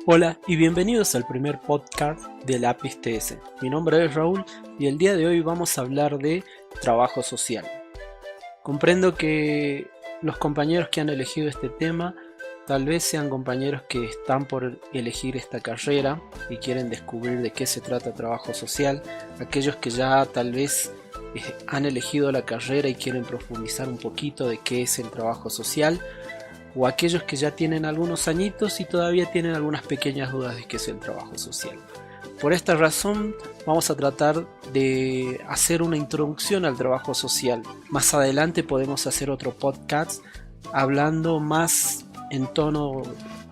Hola y bienvenidos al primer podcast de Lápiz TS. Mi nombre es Raúl y el día de hoy vamos a hablar de trabajo social. Comprendo que los compañeros que han elegido este tema tal vez sean compañeros que están por elegir esta carrera y quieren descubrir de qué se trata trabajo social. Aquellos que ya tal vez han elegido la carrera y quieren profundizar un poquito de qué es el trabajo social. O aquellos que ya tienen algunos añitos y todavía tienen algunas pequeñas dudas de qué es el trabajo social. Por esta razón vamos a tratar de hacer una introducción al trabajo social. Más adelante podemos hacer otro podcast hablando más en tono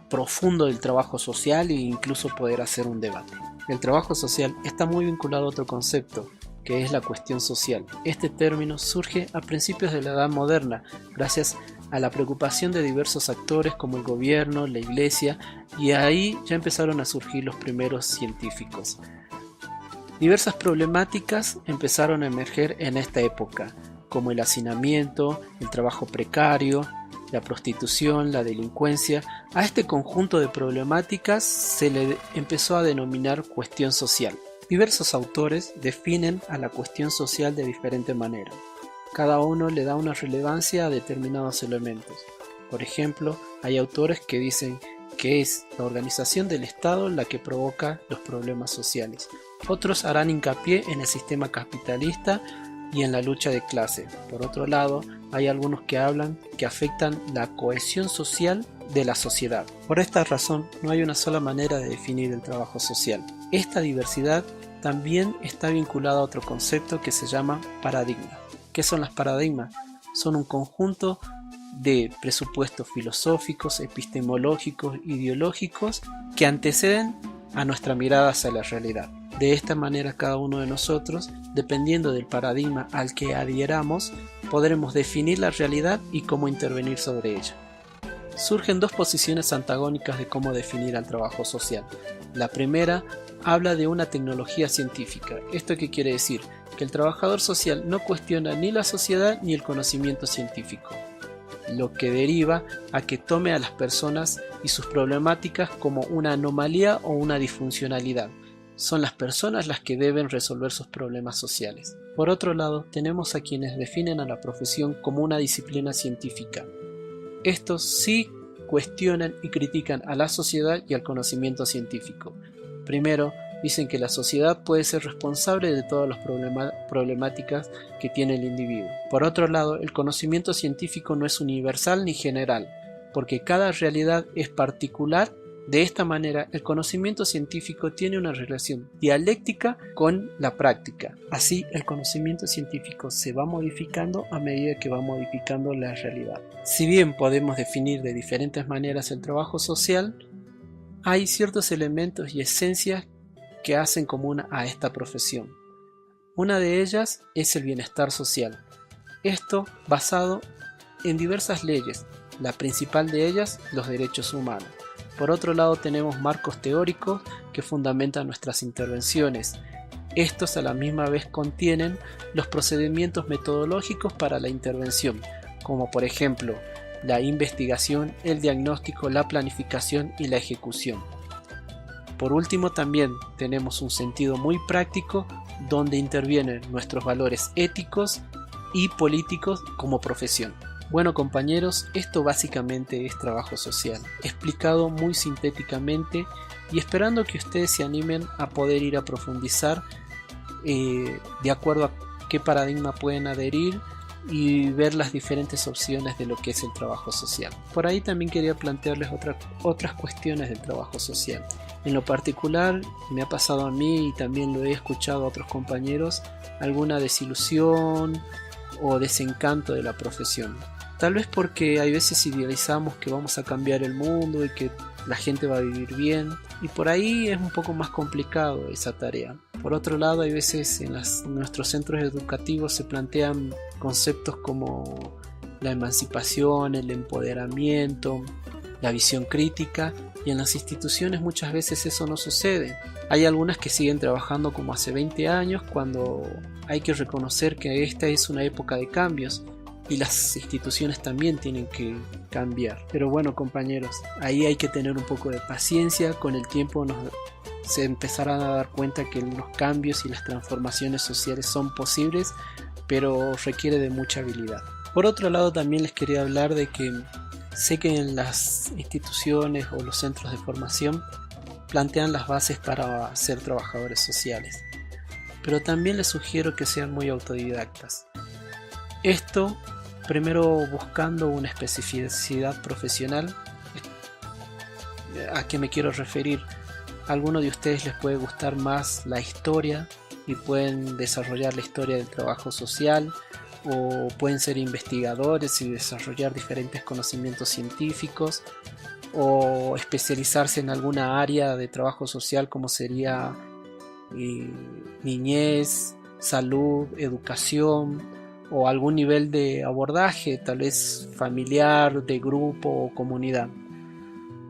profundo del trabajo social e incluso poder hacer un debate. El trabajo social está muy vinculado a otro concepto, que es la cuestión social. Este término surge a principios de la Edad Moderna, gracias a la preocupación de diversos actores como el gobierno, la iglesia, y ahí ya empezaron a surgir los primeros científicos. Diversas problemáticas empezaron a emerger en esta época, como el hacinamiento, el trabajo precario, la prostitución, la delincuencia. A este conjunto de problemáticas se le empezó a denominar cuestión social. Diversos autores definen a la cuestión social de diferente manera. Cada uno le da una relevancia a determinados elementos. Por ejemplo, hay autores que dicen que es la organización del Estado la que provoca los problemas sociales. Otros harán hincapié en el sistema capitalista y en la lucha de clase. Por otro lado, hay algunos que hablan que afectan la cohesión social de la sociedad. Por esta razón, no hay una sola manera de definir el trabajo social. Esta diversidad también está vinculada a otro concepto que se llama paradigma. ¿Qué son los paradigmas? Son un conjunto de presupuestos filosóficos, epistemológicos, ideológicos que anteceden a nuestra mirada hacia la realidad. De esta manera cada uno de nosotros, dependiendo del paradigma al que adhieramos, podremos definir la realidad y cómo intervenir sobre ella. Surgen dos posiciones antagónicas de cómo definir al trabajo social. La primera habla de una tecnología científica. ¿Esto qué quiere decir? Que el trabajador social no cuestiona ni la sociedad ni el conocimiento científico, lo que deriva a que tome a las personas y sus problemáticas como una anomalía o una disfuncionalidad. Son las personas las que deben resolver sus problemas sociales. Por otro lado, tenemos a quienes definen a la profesión como una disciplina científica. Estos sí cuestionan y critican a la sociedad y al conocimiento científico. Primero, dicen que la sociedad puede ser responsable de todas las problemáticas que tiene el individuo. Por otro lado, el conocimiento científico no es universal ni general, porque cada realidad es particular. De esta manera, el conocimiento científico tiene una relación dialéctica con la práctica. Así, el conocimiento científico se va modificando a medida que va modificando la realidad. Si bien podemos definir de diferentes maneras el trabajo social, hay ciertos elementos y esencias que hacen común a esta profesión. Una de ellas es el bienestar social. Esto basado en diversas leyes, la principal de ellas, los derechos humanos. Por otro lado, tenemos marcos teóricos que fundamentan nuestras intervenciones. Estos a la misma vez contienen los procedimientos metodológicos para la intervención, como por ejemplo la investigación, el diagnóstico, la planificación y la ejecución. Por último, también tenemos un sentido muy práctico donde intervienen nuestros valores éticos y políticos como profesión. Bueno, compañeros, esto básicamente es trabajo social, explicado muy sintéticamente y esperando que ustedes se animen a poder ir a profundizar de acuerdo a qué paradigma pueden adherir y ver las diferentes opciones de lo que es el trabajo social. Por ahí también quería plantearles otras cuestiones del trabajo social. En lo particular, me ha pasado a mí y también lo he escuchado a otros compañeros, alguna desilusión o desencanto de la profesión. Tal vez porque hay veces idealizamos que vamos a cambiar el mundo y que la gente va a vivir bien, y por ahí es un poco más complicado esa tarea. Por otro lado, hay veces en nuestros centros educativos se plantean conceptos como la emancipación, el empoderamiento, la visión crítica, y en las instituciones muchas veces eso no sucede. Hay algunas que siguen trabajando como hace 20 años, cuando hay que reconocer que esta es una época de cambios, y las instituciones también tienen que cambiar. Pero bueno, compañeros, ahí hay que tener un poco de paciencia. Con el tiempo se empezarán a dar cuenta que los cambios y las transformaciones sociales son posibles, pero requiere de mucha habilidad. Por otro lado, también les quería hablar de que sé que en las instituciones o los centros de formación plantean las bases para ser trabajadores sociales, pero también les sugiero que sean muy autodidactas. Esto primero buscando una especificidad profesional. ¿A qué me quiero referir? A algunos de ustedes les puede gustar más la historia y pueden desarrollar la historia del trabajo social, o pueden ser investigadores y desarrollar diferentes conocimientos científicos, o especializarse en alguna área de trabajo social como sería niñez, salud, educación, o algún nivel de abordaje, tal vez familiar, de grupo o comunidad.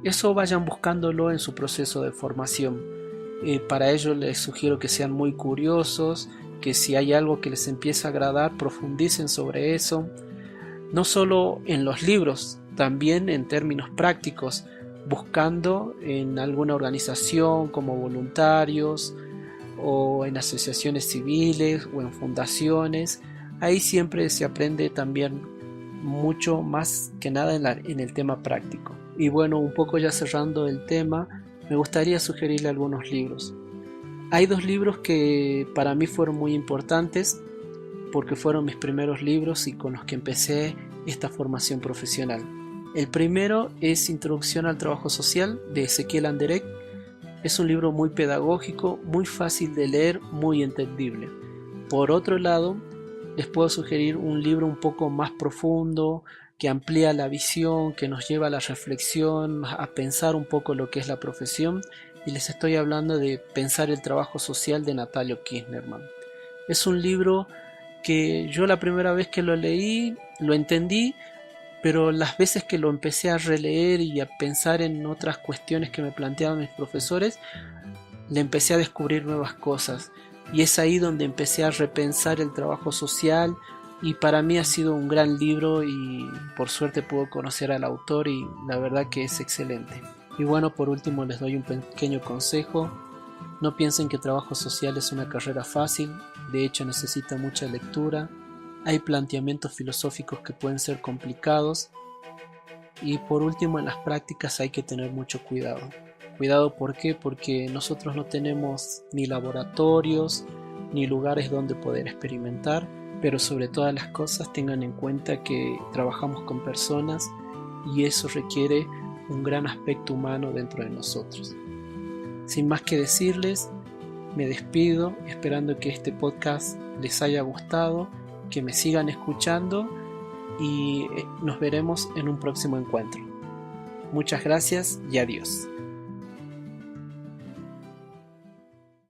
Eso vayan buscándolo en su proceso de formación. Para ello les sugiero que sean muy curiosos, que si hay algo que les empieza a agradar, profundicen sobre eso, no solo en los libros, también en términos prácticos, buscando en alguna organización como voluntarios o en asociaciones civiles o en fundaciones. Ahí siempre se aprende también mucho más que nada en el tema práctico. Y bueno, un poco ya cerrando el tema, me gustaría sugerirle algunos libros. Hay dos libros que para mí fueron muy importantes porque fueron mis primeros libros y con los que empecé esta formación profesional. El primero es Introducción al Trabajo Social, de Ezequiel Anderegg. Es un libro muy pedagógico, muy fácil de leer, muy entendible. Por otro lado, les puedo sugerir un libro un poco más profundo, que amplía la visión, que nos lleva a la reflexión, a pensar un poco lo que es la profesión, y les estoy hablando de Pensar el Trabajo Social, de Natalio Kirchnerman. Es un libro que yo la primera vez que lo leí lo entendí, pero las veces que lo empecé a releer y a pensar en otras cuestiones que me planteaban mis profesores, le empecé a descubrir nuevas cosas, y es ahí donde empecé a repensar el trabajo social, y para mí ha sido un gran libro y por suerte puedo conocer al autor y la verdad que es excelente. Y bueno, por último les doy un pequeño consejo: no piensen que trabajo social es una carrera fácil, de hecho necesita mucha lectura, hay planteamientos filosóficos que pueden ser complicados, y por último en las prácticas hay que tener mucho cuidado. Cuidado, ¿por qué? Porque nosotros no tenemos ni laboratorios ni lugares donde poder experimentar, pero sobre todas las cosas tengan en cuenta que trabajamos con personas y eso requiere un gran aspecto humano dentro de nosotros. Sin más que decirles, me despido esperando que este podcast les haya gustado, que me sigan escuchando y nos veremos en un próximo encuentro. Muchas gracias y adiós.